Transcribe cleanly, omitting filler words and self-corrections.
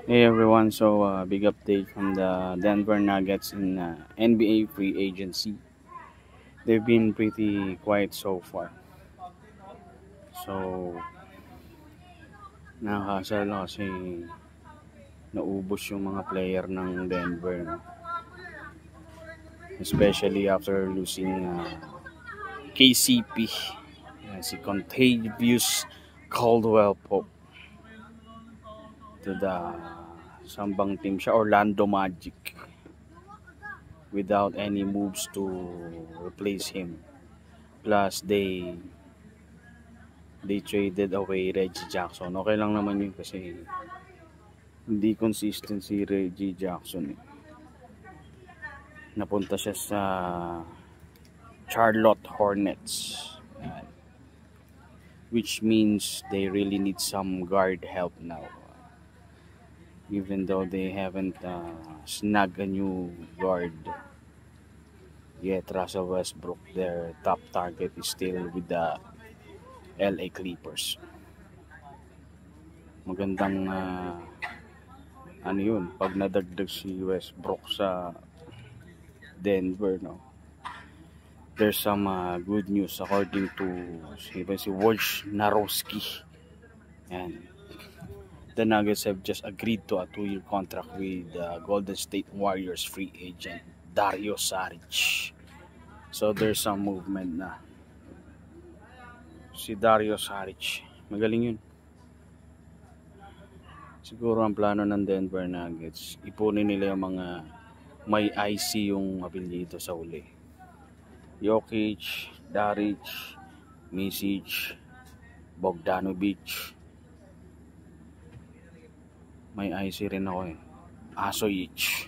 Hey everyone, so big update from the Denver Nuggets in NBA free agency. They've been pretty quiet so far. So, nakakasala kasi naubos yung mga player ng Denver. No? Especially after losing KCP, si Contavious Caldwell Pope to the sambang team siya, Orlando Magic, without any moves to replace him. Plus, they traded away Reggie Jackson. Okay lang naman yun kasi hindi consistent si Reggie Jackson. Napunta siya sa Charlotte Hornets. Which means they really need some guard help now. Even though they haven't snagged a new guard yet, Russell Westbrook, their top target, is still with the LA Clippers. Magandang ano yun, pag nadagdag si Westbrook sa Denver, no? There's some good news according to si Wojnarowski. And the Nuggets have just agreed to a 2-year contract with Golden State Warriors free agent Dario Saric. So there's some movement na. Si Dario Saric, magaling yun. Siguro ang plano ng Denver Nuggets, ipunin nila yung mga may IC yung apelyido sa uli. Jokic, Daric, Misic, Bogdanovic. May IC rin ako eh. Asoyic.